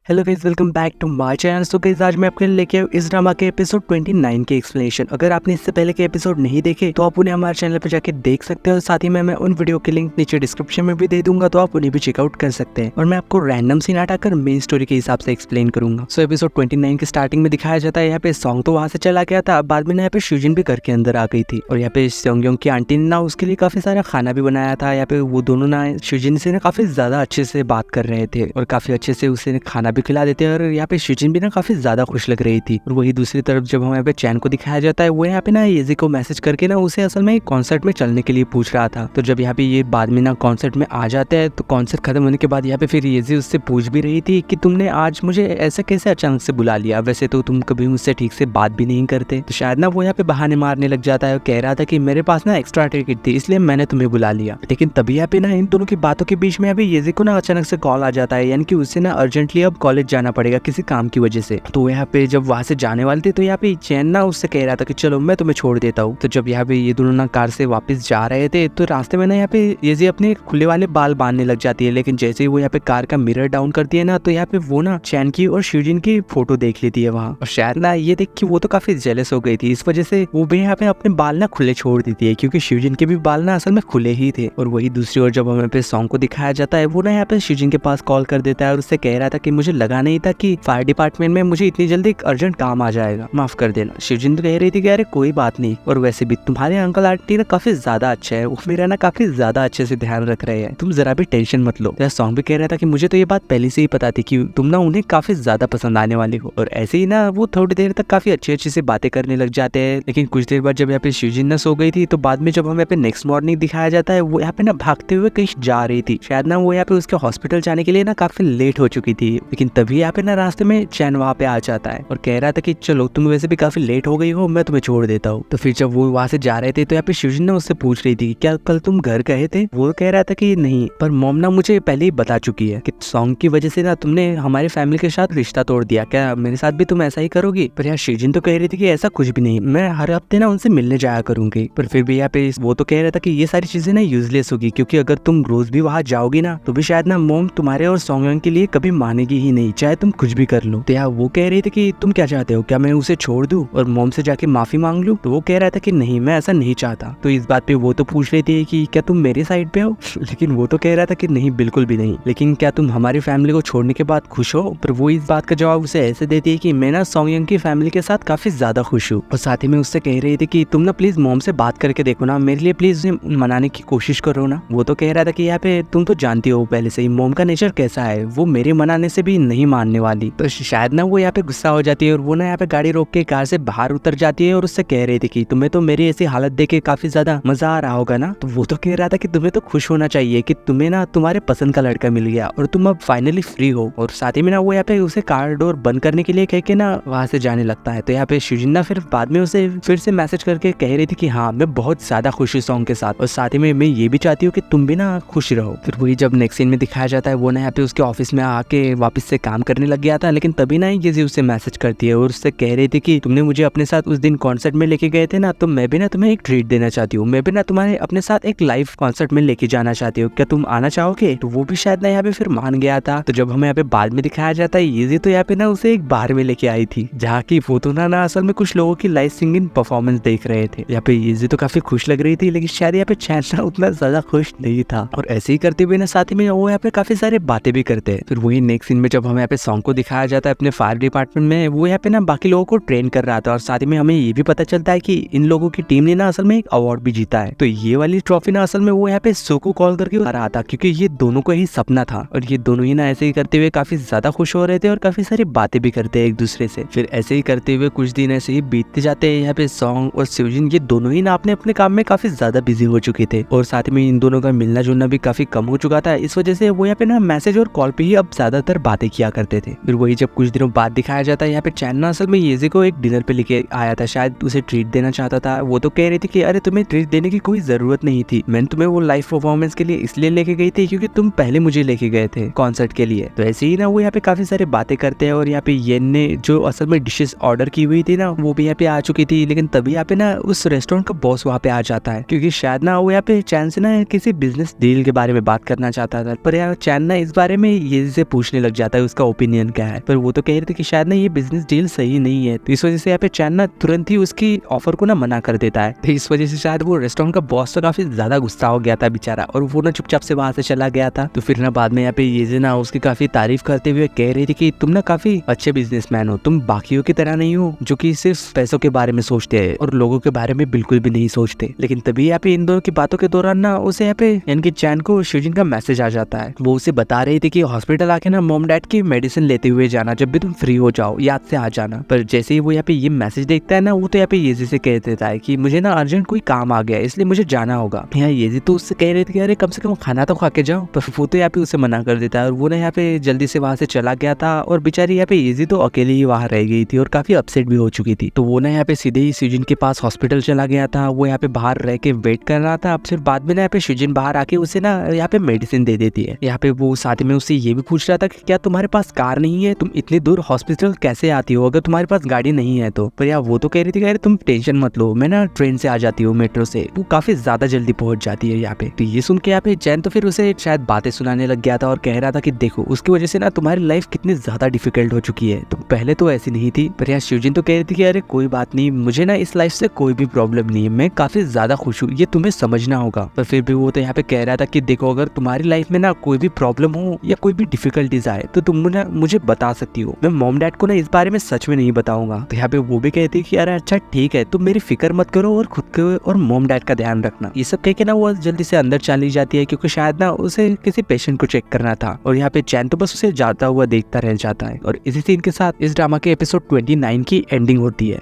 Hello guys, welcome back to my channel. So guys, आज मैं आपके लिए लेके आया इस ड्रामा के एपिसोड 29 के एक्सप्लेनेशन। अगर आपने इससे पहले के एपिसोड नहीं देखे तो आप उन्हें हमारे चैनल पर जाके देख सकते हो। साथ ही में मैं उन वीडियो के लिंक नीचे डिस्क्रिप्शन में भी दे दूंगा, तो आप उन्हें भी चेकआउट कर सकते हैं। और मैं आपको रैंडम सीन हटाकर मेन स्टोरी के हिसाब से एक्सप्लेन करूंगा। सो एपिसोड 29 के स्टार्टिंग में दिखाया जाता है यहाँ पे सॉन्ग तो वहाँ से चला गया था, बाद में यहाँ पे शुजिन भी घर के अंदर आ गई थी। और यहाँ पे सॉन्गयोंग की आंटी ने ना उसके लिए काफी सारा खाना भी बनाया था। यहाँ पे वो दोनों ना शुजिन से ना काफी ज्यादा अच्छे से बात कर रहे थे और काफी अच्छे से उसे खाना भी खिला देते। और यहाँ पे शुजिन भी ना काफी ज्यादा खुश लग रही थी। और वही दूसरी तरफ जब हमें यहाँ पे चैन को दिखाया जाता है, वो यहाँ पे ना येजी को मैसेज करके ना उसे असल में कॉन्सर्ट में चलने के लिए पूछ रहा था। तो जब यहाँ पे ये बाद में ना कॉन्सर्ट में आ जाते हैं, तो कॉन्सर्ट खत्म होने के बाद यहाँ पे फिर येजी उससे पूछ भी रही थी कि तुमने आज मुझे ऐसे कैसे अचानक से बुला लिया, वैसे तो तुम कभी मुझसे ठीक से बात भी नहीं करते। तो शायद ना वो यहाँ पे बहाने मारने लग जाता है, कह रहा था कि मेरे पास ना एक्स्ट्रा टिकट थी इसलिए मैंने तुम्हें बुला लिया। लेकिन तभी यहाँ पे ना इन दोनों की बातों के बीच में यहाँ पे येजी को ना अचानक से कॉल आ जाता है, यानी कि उसे ना अर्जेंटली अब कॉलेज जाना पड़ेगा किसी काम की वजह से। तो यहाँ पे जब वहां से जाने वाले थे तो यहाँ पे चैन ना उससे कह रहा था कि चलो मैं तुम्हें छोड़ देता हूँ। तो जब यहाँ पे ये दोनों ना कार से वापस जा रहे थे तो रास्ते में ना यहाँ पे ये अपने खुले वाले बाल बांधने लग जाती है। लेकिन जैसे ही वो यहाँ पे कार का मिरर डाउन करती है ना, तो यहाँ पे वो ना चैन की और शुजिन की फोटो देख लेती है वहाँ। और शायद ना ये देख के वो तो काफी जेलस हो गई थी, इस वजह से वो भी यहाँ पे अपने बाल ना खुले छोड़ देती है, क्योंकि शुजिन के भी बाल ना असल में खुले ही थे। और वही दूसरी ओर जब हमें पे सॉन्ग को दिखाया जाता है, वो ना यहाँ पे शुजिन के पास कॉल कर देता है और उससे कह रहा था कि मुझे लगा नहीं था कि फायर डिपार्टमेंट में मुझे इतनी जल्दी एक अर्जेंट काम आ जाएगा, माफ कर देना। शुजिन तो कह रही थी कि अरे कोई बात नहीं, और वैसे भी तुम्हारे अंकल आंटी ना काफी ज्यादा अच्छा है, वो मेरा ना काफी ज्यादा अच्छे से ध्यान रख रहे हैं, तुम जरा भी टेंशन मत लो। सॉन्ग भी कह रहा था कि मुझे तो ये बात पहले से ही पता थी कि तुम ना उन्हें काफी ज्यादा पसंद आने वाली हो। और ऐसे ही ना वो थोड़ी देर तक काफी अच्छी अच्छी से बातें करने लग जाते हैं। लेकिन कुछ देर बाद जब यहाँ पे शुजिन ना सो गई थी, तो बाद में जब हमें यहाँ पे नेक्स्ट मॉर्निंग दिखाया जाता है, वो यहाँ पे ना भागते हुए कहीं जा रही थी। शायद ना वो यहाँ पे उसके हॉस्पिटल जाने के लिए ना काफी लेट हो चुकी थी। लेकिन तभी यहाँ पे ना रास्ते में चैन वहाँ पे आ जाता है और कह रहा था कि चलो तुम वैसे भी काफी लेट हो गई हो, मैं तुम्हें छोड़ देता हूँ। तो फिर जब वो वहाँ से जा रहे थे तो यहाँ पे शुजिन ने उससे पूछ रही थी क्या कल तुम घर गए थे। वो कह रहा था कि नहीं, पर मॉम ना मुझे पहले ही बता चुकी है कि सॉन्ग की वजह से ना तुमने हमारी फैमिली के साथ रिश्ता तोड़ दिया, क्या मेरे साथ भी तुम ऐसा ही करोगी। पर यार शुजिन तो कह रही थी कि ऐसा कुछ भी नहीं, मैं हर हफ्ते ना उनसे मिलने जाया करूंगी। पर फिर भी यहाँ पे वो तो कह रहा था कि ये सारी चीजें ना यूजलेस होगी, क्योंकि अगर तुम रोज भी वहाँ जाओगी ना तो भी शायद ना मॉम तुम्हारे और सॉन्ग के लिए कभी मानेगी ही नहीं, चाहे तुम कुछ भी कर लो। तो यार वो कह रही थी कि तुम क्या चाहते हो, क्या मैं उसे छोड़ दूं और मॉम से जाके माफी मांग लूं। तो वो कह रहा था कि नहीं, मैं ऐसा नहीं चाहता। तो इस बात पे वो तो पूछ रही थी कि क्या तुम मेरे साइड पे हो लेकिन वो तो कह रहा था कि नहीं, बिल्कुल भी नहीं। लेकिन क्या तुम हमारी फैमिली को छोड़ने के बाद खुश हो। पर वो इस बात का जवाब उसे ऐसे देती है कि मैं ना सॉन्ग की फैमिली के साथ काफी ज्यादा खुश हूँ। और साथ ही में उससे कह रही थी कि तुम ना प्लीज मॉम से बात करके देखो ना, मेरे लिए प्लीज उसे मनाने की कोशिश करो ना। वो तो कह रहा था कि यहाँ पे तुम तो जानती हो पहले से ही मॉम का नेचर कैसा है, वो मेरे मनाने से भी नहीं मानने वाली। तो शायद ना वो यहाँ पे गुस्सा हो जाती है और वो ना यहाँ पे गाड़ी रोक के कार से बाहर उतर जाती है और उससे कह रही थी कि तुम्हें तो मेरी ऐसी हालत देख के काफी ज्यादा मजा आ रहा होगा ना। तो वो तो कह रहा था कि तुम्हें तो खुश होना चाहिए कि तुम्हें ना तुम्हारे पसंद का लड़का मिल गया और तुम अब फाइनली फ्री हो। और साथ ही में ना वो यहाँ पे उसे कार डोर बंद करने के लिए कह के ना वहां से जाने लगता है। तो यहाँ पे शुजिन ना फिर बाद में उसे फिर से मैसेज करके कह रही थी कि हाँ, मैं बहुत ज्यादा खुश हूँ सॉन्ग के साथ, और साथ ही में मैं ये भी चाहती हूँ कि तुम भी ना खुश रहो। फिर वही जब नेक्स्ट सीन में दिखाया जाता है, वो ना यहाँ पे उसके ऑफिस में आके वापस से काम करने लग गया था। लेकिन तभी ना ये उसे मैसेज करती है और उससे कह रही थी कि तुमने मुझे अपने साथ उस दिन कॉन्सर्ट में लेके गए थे ना, तो मैं भी ना तुम्हें एक ट्रीट देना चाहती हूँ, मैं भी ना तुम्हारे अपने साथ एक लाइव कॉन्सर्ट में लेके जाना चाहती हूँ, क्या तुम आना चाहोगे। तो वो भी शायद ना यहाँ पे फिर मान गया था। तो जब हमें यहाँ पे बाद में दिखाया जाता है, ये तो यहाँ पे ना उसे एक बार में लेके आई थी, जहाँ की वो तो ना असल में कुछ लोगों की लाइव सिंगिंग परफॉर्मेंस देख रहे थे। यहाँ पे ये तो काफी खुश लग रही थी, लेकिन शायद यहाँ पे चैन ना उतना ज्यादा खुश नहीं था। और ऐसे ही करते हुए ना साथ ही में वो यहाँ पे काफी सारे बातें भी करते हैं। फिर वही नेक्स्ट सीन में जब हमें यहाँ पे सॉन्ग को दिखाया जाता है अपने फायर डिपार्टमेंट में, वो यहाँ पे ना बाकी लोगों को ट्रेन कर रहा था। और साथ ही में हमें ये भी पता चलता है कि इन लोगों की टीम ने ना असल में एक अवार्ड भी जीता है। तो ये वाली ट्रॉफी ना असल में वो यहाँ पे सो को कॉल करके आ रहा था, क्योंकि ये दोनों को ही सपना था। और ये दोनों ही ना ऐसे ही करते हुए काफी ज्यादा खुश हो रहे थे और काफी सारी बातें भी करते हैं एक दूसरे से। फिर ऐसे ही करते हुए कुछ दिन ऐसे ही बीतते जाते हैं। यहाँ पे सॉन्ग और शुजिन ये दोनों ही ना अपने अपने काम में काफी ज्यादा बिजी हो चुके थे, और साथ में इन दोनों का मिलना जुलना भी काफी कम हो चुका था। इस वजह से वो यहाँ पे ना मैसेज और कॉल पे ही अब ज्यादातर बातें किया करते थे। फिर वही जब कुछ दिनों बाद दिखाया जाता है, यहाँ पे चैन ना असल में येजी को एक डिनर पे लेके आया था, शायद उसे ट्रीट देना चाहता था। वो तो कह रही थी कि अरे तुम्हें ट्रीट देने की कोई जरूरत नहीं थी, मैंने तुम्हें वो लाइव परफॉर्मेंस के लिए इसलिए लेके गई थी क्योंकि तुम पहले मुझे लेके गए थे कॉन्सर्ट के लिए। तो ऐसे ही ना वो यहाँ पे काफी सारी बातें करते हैं। और यहाँ पे येन ने जो असल में डिशेस ऑर्डर की हुई थी ना, वो भी यहाँ पे आ चुकी थी। लेकिन तभी यहाँ पे ना उस रेस्टोरेंट का बॉस वहाँ पे आ जाता है, क्योंकि शायद ना वो यहाँ पे चैन से ना किसी बिजनेस डील के बारे में बात करना चाहता था। पर यार चैन ना इस बारे में ये से पूछने लग जाता बताए उसका ओपिनियन क्या है, पर वो तो कह रहे थे कि शायद ना ये बिजनेस डील सही नहीं है। तो इस वजह से यहाँ पे चैन ना तुरंत ही उसकी ऑफर को ना मना कर देता है। तो इस वजह से शायद वो रेस्टोरेंट का बॉस तो काफी ज्यादा गुस्सा हो गया था बेचारा, और वो ना चुपचाप से वहां से चला गया था। तो फिर ना बाद में यहाँ पे ये ना उसकी काफी तारीफ करते हुए कह रही थी कि तुम ना काफी अच्छे बिजनेसमैन हो, तुम बाकियों की तरह नहीं हो जो कि सिर्फ पैसों के बारे में सोचते हैं और लोगों के बारे में बिल्कुल भी नहीं सोचते। लेकिन तभी यहाँ पे इन दोनों की बातों के दौरान ना उसे यहाँ पे यानी कि चैन को शिवजिन का मैसेज आ जाता है। वो उसे बता रही थी कि हॉस्पिटल आके ना मॉम डैड की मेडिसिन लेते हुए जाना, जब भी तुम फ्री हो जाओ याद से आ जाना। पर जैसे ही वो यहाँ पे ये मैसेज देखता है ना, वो तो यहाँ पे येजी से कह देता है कि मुझे ना अर्जेंट कोई काम आ गया इसलिए मुझे जाना होगा। यहाँ येजी तो उससे कह रहे थे कि अरे कम से कम खाना तो खा के जाओ, पर वो तो यहाँ पे उसे मना कर देता है और वो ना यहाँ पे जल्दी से वहां से चला गया था। और बेचारी यहाँ पे येजी तो अकेले ही वहां रह गई थी और काफी अपसेट भी हो चुकी थी। तो वो ना यहाँ पे सीधे ही शिवजिन के पास हॉस्पिटल चला गया था। वो यहाँ पे बाहर रह के वेट कर रहा था। अब फिर बाद में ना यहाँ पे शिवजिन बाहर आके उसे ना यहाँ पे मेडिसिन दे देती है। यहाँ पे वो साथ में उससे ये भी पूछ रहा था कि क्या तुम्हारे पास कार नहीं है, तुम इतनी दूर हॉस्पिटल कैसे आती हो अगर तुम्हारे पास गाड़ी नहीं है तो। पर यार वो तो कह रही थी कि तुम टेंशन मत लो, मैं ना ट्रेन से आ जाती हूँ, मेट्रो से। वो काफी ज्यादा जल्दी पहुंच जाती है यहाँ पे। तो ये सुन के यहाँ पे चैन तो फिर उसे शायद बातें सुनाने लग गया था और कह रहा था कि देखो उसकी वजह से ना तुम्हारी लाइफ कितनी ज्यादा डिफिकल्ट हो चुकी है, तुम पहले तो ऐसी नहीं थी। पर यार शिवजिन तो कह रही थी कि अरे कोई बात नहीं, मुझे ना इस लाइफ से कोई भी प्रॉब्लम नहीं है, मैं काफी ज्यादा खुश हूँ, ये तुम्हें समझना होगा। पर फिर भी वो तो यहाँ पे कह रहा था कि देखो अगर तुम्हारी लाइफ में ना कोई भी प्रॉब्लम हो या कोई भी डिफिकल्टीज आए तो तुम ना मुझे बता सकती हो, मैं मॉम डैड को ना इस बारे में सच में नहीं बताऊंगा। तो यहाँ पे वो भी कहती है कि अरे अच्छा ठीक है, तुम मेरी फिक्र मत करो और खुद के और मॉम डैड का ध्यान रखना। ये सब कह के ना वो जल्दी से अंदर चली जाती है क्योंकि शायद ना उसे किसी पेशेंट को चेक करना था। और यहाँ पे चैन तो बस उसे जाता हुआ देखता रह जाता है। और इसी सीन के साथ इस ड्रामा के एपिसोड 29 की एंडिंग होती है।